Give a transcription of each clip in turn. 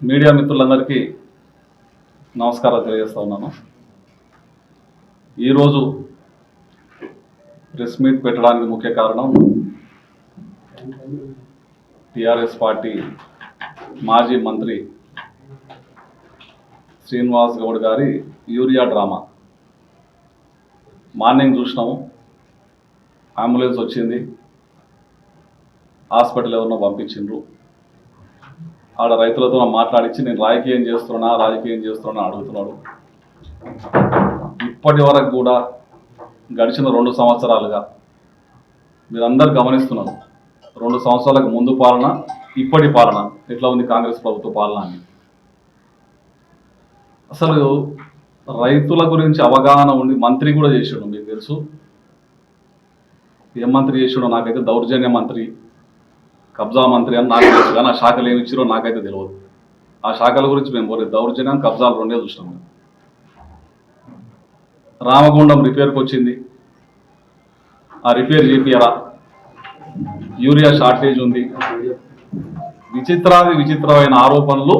Media మిత్రులందరికీ నమస్కారాలు తెలియజేస్తా ఉన్నాను. ఈరోజు ప్రెస్ మీట్ పెట్టడానికి ముఖ్య కారణం టిఆర్ఎస్ పార్టీ మాజీ మంత్రి శ్రీనివాస్ గౌడ్ గారి యూరియా డ్రామా. మార్నింగ్ చూసినాము, అంబులెన్స్ వచ్చింది, హాస్పిటల్ ఎవరినో పంపించిండ్రు. ఆడ రైతులతో మాట్లాడించి నేను రాజకీయం చేస్తున్నా అడుగుతున్నాడు. ఇప్పటి వరకు కూడా గడిచిన 2 సంవత్సరాలుగా మీరందరూ గమనిస్తున్నారు, 2 సంవత్సరాలకు ముందు పాలన, ఇప్పటి పాలన ఎట్లా ఉంది కాంగ్రెస్ ప్రభుత్వ పాలన అని. అసలు రైతుల గురించి అవగాహన ఉండి మంత్రి కూడా చేసాడు. మీకు తెలుసు ఏం మంత్రి చేసాడో నాకైతే. దౌర్జన్య మంత్రి, కబ్జా మంత్రి అని నాకు తెలుసు, కానీ ఆ శాఖలు ఏమి ఇచ్చారో నాకైతే తెలియదు. ఆ శాఖల గురించి మేము పోలేదు. దౌర్జన్యం, కబ్జాలు రెండే చూసినాం. రామగుండం రిపేర్కి వచ్చింది, ఆ రిపేర్ చేపియరా? యూరియా షార్టేజ్ ఉంది. విచిత్రమైన ఆరోపణలు,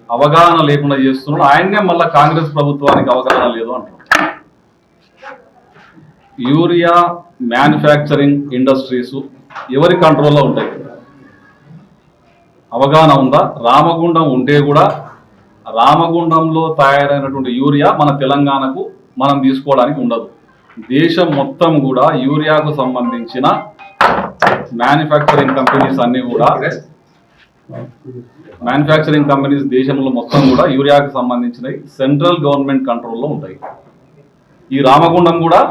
అవగాహన లేకుండా చేస్తున్నాడు. ఆయన్నే మళ్ళీ కాంగ్రెస్ ప్రభుత్వానికి అవగాహన లేదు అంటారు. యూరియా మ్యానుఫ్యాక్చరింగ్ ఇండస్ట్రీస్ ఎవరి కంట్రోల్లో ఉంటాయి? అవగాహన ఉందా? రామగుండం ఉంటే కూడా రామగుండంలో తయారైనటువంటి యూరియా మన తెలంగాణకు మనం తీసుకోవడానికి ఉండదు. దేశం మొత్తం కూడా యూరియాకు సంబంధించిన మ్యానుఫ్యాక్చరింగ్ కంపెనీస్ అన్నీ కూడా దేశంలో మొత్తం కూడా యూరియాకు సంబంధించినవి సెంట్రల్ గవర్నమెంట్ కంట్రోల్లో ఉంటాయి. ఈ రామగుండం కూడా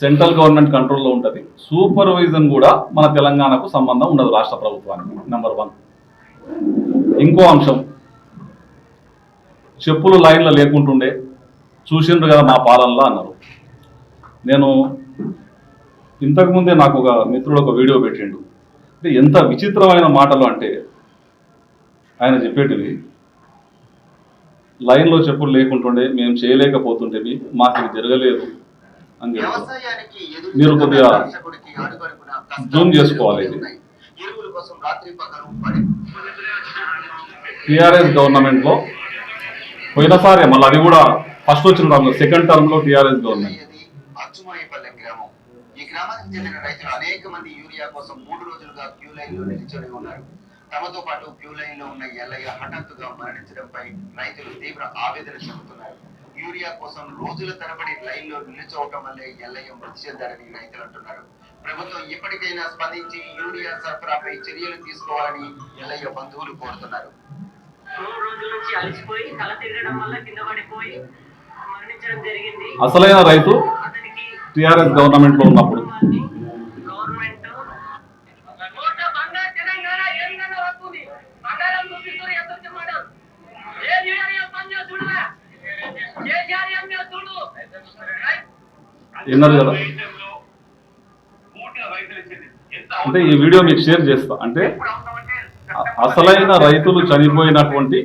సెంట్రల్ గవర్నమెంట్ కంట్రోల్లో ఉంటుంది. సూపర్విజన్ కూడా మన తెలంగాణకు సంబంధం ఉండదు, రాష్ట్ర ప్రభుత్వానికి. నెంబర్ 1. ఇంకో అంశం, చెప్పులు లైన్లో లేకుంటుండే చూసిండ్రు కదా మా పాలనలో అన్నారు. నేను ఇంతకుముందే నాకు ఒక మిత్రుడు ఒక వీడియో పెట్టిండు. అంటే ఎంత విచిత్రమైన మాటలు అంటే, ఆయన చెప్పేటివి, లైన్లో చెప్పులు లేకుంటుండే, మేము చేయలేకపోతుంటేవి, మాకు ఇది జరగలేదు అని చెప్పి. మీరు కొద్దిగా జూమ్ చేసుకోవాలి. ఇది టిఆర్ఎస్ గవర్నమెంట్లో పోయినసారి, మళ్ళీ అది కూడా ఫస్ట్ వచ్చిన సెకండ్ టర్మ్ లో టిఆర్ఎస్ గవర్నమెంట్. ఈ గ్రామానికి చెందిన రైతులు అనేక మంది యూరియా కోసం 3 రోజులుగా క్యూ లైన్ లో నిల్చొని ఉన్నారు. తమతో పాటు క్యూ లైన్ లో ఉన్న ఎల్లయ్య హఠాత్తుగా మరణించడంపై రైతులు తీవ్ర ఆవేదన చెందుతున్నారు. యూరియా కోసం రోజుల తరబడి లైన్ లో నిల్చోవటం వల్లే ఎల్లయ్య మృతి చెందారని రైతులు అంటున్నారు. ప్రభుత్వం ఇప్పటికైనా స్పందించి యూరియా సరఫరాపై చర్యలు తీసుకోవాలని ఎల్లయ్య బంధువులు కోరుతున్నారు. 3 రోజుల నుంచి అలసిపోయి తల తిరగడం వల్ల కింద పడిపోయి మరణించడం జరిగింది. అసలైన రైతు టిఆర్ఎస్ గవర్నమెంట్ లో ఉన్నప్పుడు విన్నారు కదా. అంటే ఈ వీడియో మీకు షేర్ చేస్తా. అంటే అసలైన రైతులు చనిపోయినటువంటి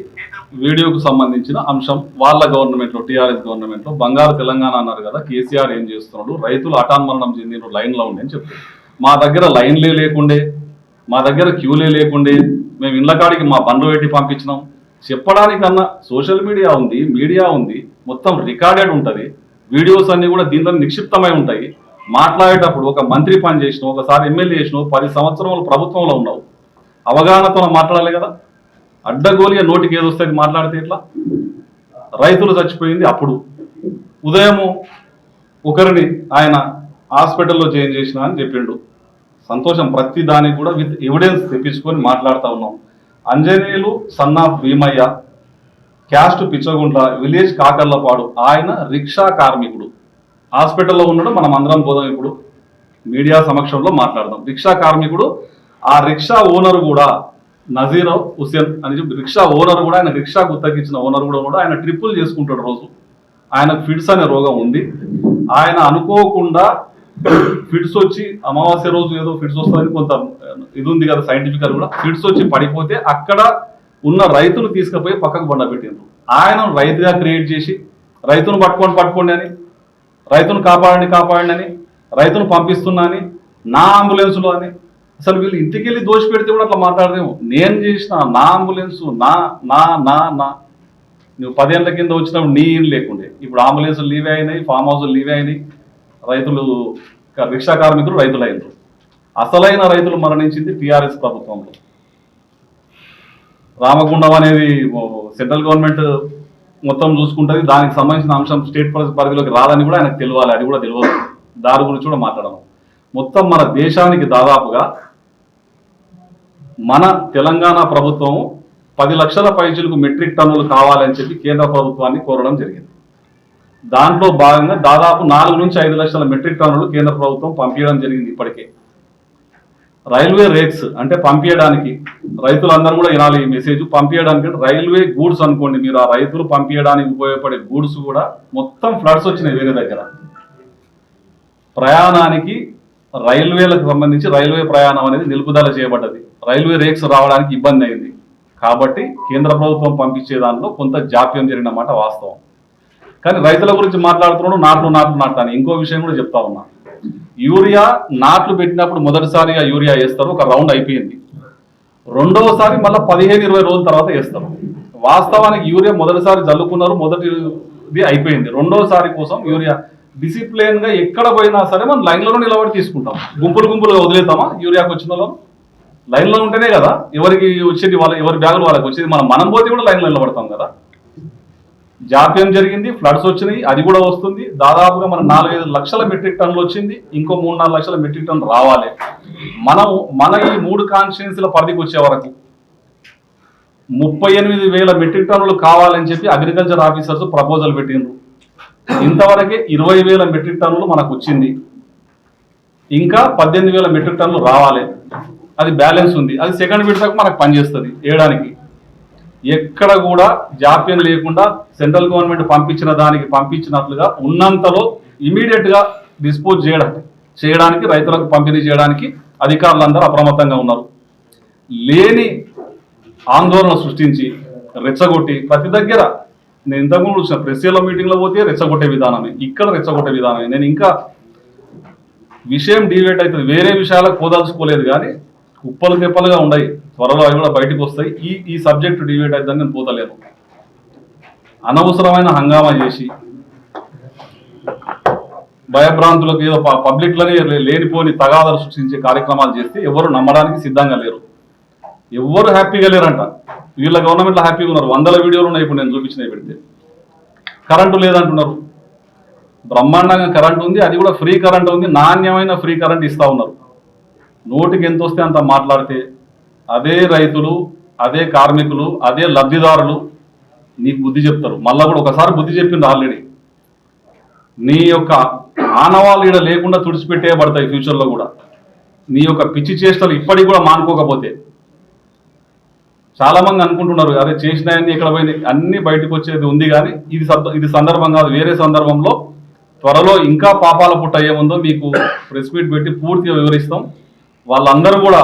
వీడియోకు సంబంధించిన అంశం వాళ్ళ గవర్నమెంట్లో, టిఆర్ఎస్ గవర్నమెంట్లో. బంగారు తెలంగాణ అన్నారు కదా, కేసీఆర్ ఏం చేస్తున్నాడు? రైతులు హఠాన్మరణం చెందిన లైన్లో ఉండే అని చెప్తారు. మా దగ్గర లైన్లే లేకుండే, మా దగ్గర క్యూలే లేకుండే, మేము ఇళ్ళ కాడికి మా బండ్లు పెట్టి పంపించినాం చెప్పడానికన్నా సోషల్ మీడియా ఉంది, మీడియా ఉంది, మొత్తం రికార్డెడ్ ఉంటుంది. వీడియోస్ అన్నీ కూడా దీంట్లో నిక్షిప్తమై ఉంటాయి. మాట్లాడేటప్పుడు ఒక మంత్రి పని చేసినావు, ఒకసారి ఎమ్మెల్యే చేసినావు, 10 సంవత్సరాలు ప్రభుత్వంలో ఉన్నావు, అవగాహనతో మాట్లాడాలి కదా. అడ్డగోలిగా నోటికి ఏది వస్తుంది మాట్లాడితే ఎట్లా? రైతులు చచ్చిపోయింది అప్పుడు. ఉదయము ఒకరిని ఆయన హాస్పిటల్లో జాయిన్ చేసిన అని చెప్పిండు. సంతోషం. ప్రతి దానికి కూడా విత్ ఎవిడెన్స్ తెప్పించుకొని మాట్లాడుతూ ఉన్నాం. Anjaneyulu son of Bheemayya, caste Pichaguntla, village Kakarlapadu, ఆయన రిక్షా కార్మికుడు. హాస్పిటల్లో ఉన్నాడు. మనం అందరం పోదాం, ఇప్పుడు మీడియా సమక్షంలో మాట్లాడదాం. రిక్షా కార్మికుడు. ఆ రిక్షా ఓనర్ కూడా నజీర్ హుసేన్ అని చెప్పి రిక్షా ఓనర్ కూడా, ఆయన రిక్షా గుత్తకిచ్చిన ఓనర్ కూడా ఉన్నాడు. ఆయన ట్రిప్పులు చేసుకుంటాడు రోజు. ఆయనకు ఫిట్స్ అనే రోగం ఉంది. ఆయన అనుకోకుండా ఫిట్స్ వచ్చి, అమావాస్య రోజు ఏదో ఫిట్స్ వస్తుందని కొంత ఇది ఉంది కదా సైంటిఫికల్ కూడా, ఫిట్స్ వచ్చి పడిపోతే అక్కడ ఉన్న రైతులు తీసుకుపోయి పక్కకు బండబెట్టిండ్రు. ఆయన రైతుగా క్రియేట్ చేసి రైతును పట్టుకోండి అని, రైతును కాపాడండి అని, రైతును పంపిస్తున్నా అని, నా అంబులెన్స్లో అని అసలు వీళ్ళు ఇంటికి వెళ్ళి దోషి పెడితే కూడా అట్లా మాట్లాడదేమో. నేను చేసిన నా అంబులెన్స్ నా నా నా నా నువ్వు 10 ఏళ్ళ కింద వచ్చినప్పుడు నీ ఇల్లు లేకుండే, ఇప్పుడు అంబులెన్సులు లీవే అయినాయి, ఫామ్ హౌస్లు లీవే అయినాయి, రైతులు రిక్షా కార్మికులు రైతులు అయినారు. అసలైన రైతులు మరణించింది టీఆర్ఎస్ ప్రభుత్వంలో. రామగుండం అనేది సెంట్రల్ గవర్నమెంట్ మొత్తం చూసుకుంటుంది, దానికి సంబంధించిన అంశం స్టేట్ పరిధిలోకి రాదని కూడా ఆయనకు తెలియాలి, అది కూడా తెలియదు. దాని గురించి కూడా మాట్లాడము. మొత్తం మన దేశానికి దాదాపుగా మన తెలంగాణ ప్రభుత్వం 10 లక్షల పైచులకు మెట్రిక్ టన్నులు కావాలని చెప్పి కేంద్ర ప్రభుత్వాన్ని కోరడం జరిగింది. దాంట్లో భాగంగా దాదాపు 4 నుంచి 5 లక్షల మెట్రిక్ టన్నులు కేంద్ర ప్రభుత్వం పంపించడం జరిగింది ఇప్పటికే. రైల్వే రేక్స్ అంటే పంపించడానికి, రైతులందరూ కూడా వినాలి ఈ మెసేజ్, పంపించడానికి రైల్వే గూడ్స్ అనుకోండి మీరు, ఆ రైతులు పంపించడానికి ఉపయోగపడే గూడ్స్ కూడా మొత్తం ఫ్లడ్స్ వచ్చినాయి వేరే దగ్గర. ప్రయాణానికి రైల్వేలకు సంబంధించి రైల్వే ప్రయాణం అనేది నిలుపుదల చేయబడ్డది, రైల్వే రేక్స్ రావడానికి ఇబ్బంది అయింది. కాబట్టి కేంద్ర ప్రభుత్వం పంపించే దాంట్లో కొంత జాప్యం జరిగినమాట వాస్తవం. కానీ రైతుల గురించి మాట్లాడుతున్నాడు, నాట్లు అని ఇంకో విషయం కూడా చెప్తా ఉన్నా. యూరియా నాట్లు పెట్టినప్పుడు మొదటిసారిగా యూరియా వేస్తారు, ఒక రౌండ్ అయిపోయింది. రెండవసారి మళ్ళీ 15-20 రోజుల తర్వాత వేస్తారు. వాస్తవానికి యూరియా మొదటిసారి జల్లుకున్నారు, మొదటిది అయిపోయింది. రెండోసారి కోసం యూరియా డిసిప్లిన్ గా ఎక్కడ పోయినా సరే మనం లైన్లలో నిలబడి తీసుకుంటాం. గుంపులుగా వదిలేతామా? యూరియాకి వచ్చిన వాళ్ళు లైన్లో ఉంటేనే కదా ఎవరికి వచ్చేది, ఎవరి బ్యాగులు వాళ్ళకి వచ్చేది. మనం పోతే కూడా లైన్లో నిలబడతాం కదా. జాప్యం జరిగింది, ఫ్లడ్స్ వచ్చినాయి, అది కూడా వస్తుంది. దాదాపుగా మన 4-5 లక్షల మెట్రిక్ టన్నులు వచ్చింది, ఇంకో 3-4 లక్షల మెట్రిక్ టన్నులు రావాలి. మన ఈ 3 కాన్స్టిట్యుయెన్సీల పరిధికి వచ్చే వరకు 38,000 మెట్రిక్ టన్నులు కావాలని చెప్పి అగ్రికల్చర్ ఆఫీసర్స్ ప్రపోజల్ పెట్టిండ్రు. ఇంతవరకే 20,000 మెట్రిక్ టన్నులు మనకు వచ్చింది, ఇంకా 18,000 మెట్రిక్ టన్నులు రావాలి. అది బ్యాలెన్స్ ఉంది, అది సెకండ్ విడతకు మనకు పనిచేస్తుంది వేయడానికి. ఎక్కడ కూడా జాప్యం లేకుండా సెంట్రల్ గవర్నమెంట్ పంపించిన దానికి పంపించినట్లుగా ఉన్నంతలో ఇమీడియట్గా డిస్పోజ్ చేయడానికి రైతులకు పంపిణీ చేయడానికి అధికారులందరూ అప్రమత్తంగా ఉన్నారు. లేని ఆందోళన సృష్టించి రెచ్చగొట్టి ప్రతి దగ్గర, నేను ఇంతకుముందు చూసిన ప్రెస్లో మీటింగ్లో పోతే రెచ్చగొట్టే విధానమే, ఇక్కడ రెచ్చగొట్టే విధానమే. నేను ఇంకా విషయం డివేట్ అవుతుంది, వేరే విషయాలకు పోదలుచుకోలేదు, కానీ కుప్పలు తెప్పలుగా ఉన్నాయి, త్వరలో అవి కూడా బయటకు వస్తాయి. ఈ సబ్జెక్ట్ డివేట్ అవుతుందని నేను పోతలేను. అనవసరమైన హంగామా చేసి భయభ్రాంతులకు ఏదో పబ్లిక్లోనే లేనిపోని తగాదాలు సృష్టించే కార్యక్రమాలు చేస్తే ఎవరు నమ్మడానికి సిద్ధంగా లేరు, ఎవరు హ్యాపీగా లేరంట. వీళ్ళ గవర్నమెంట్లో హ్యాపీగా ఉన్నారు, 100 వీడియోలు ఉన్నాయి ఇప్పుడు నేను చూపించినవి పెడితే. కరెంటు లేదంటున్నారు, బ్రహ్మాండంగా కరెంటు ఉంది, అది కూడా ఫ్రీ కరెంట్ ఉంది, నాణ్యమైన ఫ్రీ కరెంట్ ఇస్తూ ఉన్నారు. నోటికి ఎంత వస్తే అంత మాట్లాడితే అదే రైతులు, అదే కార్మికులు, అదే లబ్ధిదారులు నీకు బుద్ధి చెప్తారు. మళ్ళీ కూడా ఒకసారి బుద్ధి చెప్పింది ఆల్రెడీ. నీ యొక్క ఆనవాళ్ళు ఈడ లేకుండా తుడిచిపెట్టేయబడతాయి ఫ్యూచర్లో కూడా. నీ యొక్క పిచ్చి చేష్టలు ఇప్పటికి కూడా మానుకోకపోతే. చాలామంది అనుకుంటున్నారు అదే చేసినాయని ఇక్కడ పోయి అన్ని బయటకు వచ్చేది ఉంది, కానీ ఇది సందర్భం కాదు. వేరే సందర్భంలో త్వరలో ఇంకా పాపాల పుట్ట ఏముందో మీకు ప్రెస్ మీట్ పెట్టి పూర్తిగా వివరిస్తాం. వాళ్ళందరూ కూడా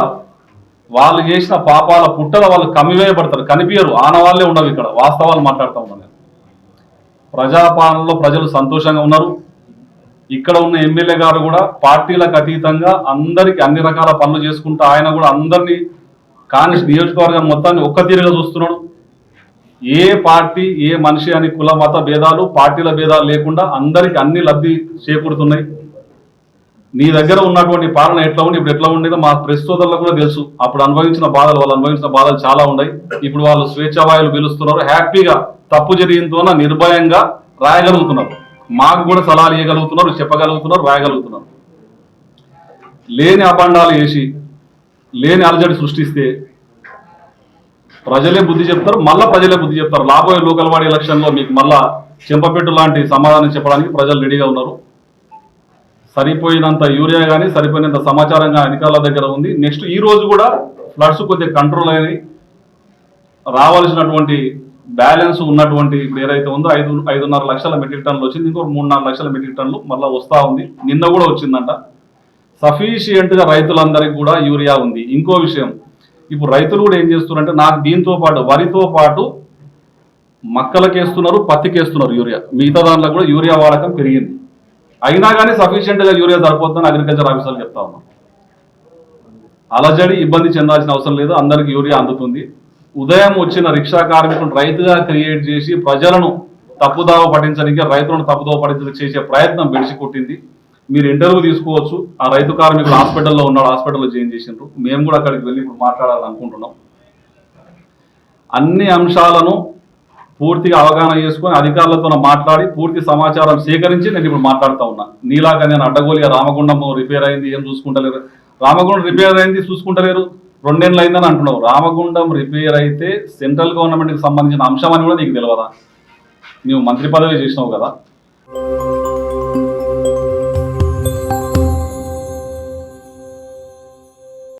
వాళ్ళు చేసిన పాపాల పుట్టల వాళ్ళు కమ్మివేయబడతారు, కనిపించరు, ఆనవాళ్ళే ఉండవు. ఇక్కడ వాస్తవాలు మాట్లాడుతూ ఉన్నాను. ప్రజాపాలనలో ప్రజలు సంతోషంగా ఉన్నారు. ఇక్కడ ఉన్న ఎమ్మెల్యే గారు కూడా పార్టీలకు అతీతంగా అందరికీ అన్ని రకాల పనులు చేసుకుంటూ ఆయన కూడా అందరినీ నియోజకవర్గం మొత్తాన్ని ఒక్క తీరుగా చూస్తున్నాడు. ఏ పార్టీ ఏ మనిషి అని కుల మత భేదాలు పార్టీల భేదాలు లేకుండా అందరికీ అన్ని లబ్ధి చేకూరుతున్నాయి. నీ దగ్గర ఉన్నటువంటి పాలన ఎట్లా ఉంది, ఇప్పుడు ఎట్లా ఉండేదో మా ప్రెస్ సోదరులకు కూడా తెలుసు. అప్పుడు అనుభవించిన బాధలు, వాళ్ళు అనుభవించిన బాధలు చాలా ఉన్నాయి. ఇప్పుడు వాళ్ళు స్వేచ్ఛావాయులు పిలుస్తున్నారు, హ్యాపీగా తప్పు జరిగిందో నిర్భయంగా రాయగలుగుతున్నారు. మాకు కూడా సలహాలు ఇవ్వగలుగుతున్నారు, చెప్పగలుగుతున్నారు, రాయగలుగుతున్నారు. లేని అబండాలు వేసి లేని అలజడి సృష్టిస్తే ప్రజలే బుద్ధి చెప్తారు, మళ్ళీ ప్రజలే బుద్ధి చెప్తారు. రాబోయే లోకల్ బాడీ ఎలక్షన్లో మీకు మళ్ళా చెంపపెట్టు లాంటి సమాధానం చెప్పడానికి ప్రజలు రెడీగా ఉన్నారు. సరిపోయినంత యూరియా కానీ సరిపోయినంత సమాచారం కానీ అధికారుల దగ్గర ఉంది. నెక్స్ట్ ఈ రోజు కూడా ఫ్లడ్స్ కొద్దిగా కంట్రోల్ అయినాయి. రావాల్సినటువంటి బ్యాలెన్స్ ఉన్నటువంటి ఇప్పుడు ఏదైతే ఉందో 5.5 లక్షల మెట్రిక్ టన్నులు వచ్చింది, ఇంకో 3-4 లక్షల మెట్రిక్ టన్నులు మళ్ళీ వస్తూ ఉంది. నిన్న కూడా వచ్చిందంట. సఫిషియెంట్గా రైతులందరికీ కూడా యూరియా ఉంది. ఇంకో విషయం, ఇప్పుడు రైతులు కూడా ఏం చేస్తున్నారంటే నాకు దీంతో పాటు వరితో పాటు మక్కలకేస్తున్నారు, పత్తికేస్తున్నారు యూరియా. మిగతా దాంట్లో కూడా యూరియా వాడకం పెరిగింది. అయినా కానీ సఫిషియెంట్గా యూరియా సరిపోతుందని అగ్రికల్చర్ ఆఫీసర్లు చెప్తా ఉన్నాం. అలజడి ఇబ్బంది చెందాల్సిన అవసరం లేదు, అందరికి యూరియా అందుతుంది. ఉదయం వచ్చిన రిక్షా కార్మికులను రైతుగా క్రియేట్ చేసి ప్రజలను తప్పుదావ పట్టించడానికి, రైతులను తప్పుదావ పట్టించడానికి చేసే ప్రయత్నం బెడిసి కొట్టింది. మీరు ఇంటర్వ్యూ తీసుకోవచ్చు. ఆ రైతు కార్మికులు హాస్పిటల్లో ఉన్నాడు, హాస్పిటల్లో జాయిన్ చేసిండ్రు. మేము కూడా అక్కడికి వెళ్ళి ఇప్పుడు మాట్లాడాలనుకుంటున్నాం. అన్ని అంశాలను పూర్తిగా అవగాహన చేసుకొని అధికారులతో మాట్లాడి పూర్తి సమాచారం సేకరించి నేను ఇప్పుడు మాట్లాడుతూ ఉన్నా. నీలాగా నేను అడ్డగోలుగా రామగుండం రిపేర్ అయింది ఏం చూసుకుంటలేరు, రామగుండం రిపేర్ అయింది చూసుకుంటలేరు, 2 ఏళ్ళు అయిందని అంటున్నావు. రామగుండం రిపేర్ అయితే సెంట్రల్ గవర్నమెంట్కి సంబంధించిన అంశం అని కూడా నీకు తెలియదా? నీవు మంత్రి పదవి చేసినావు కదా.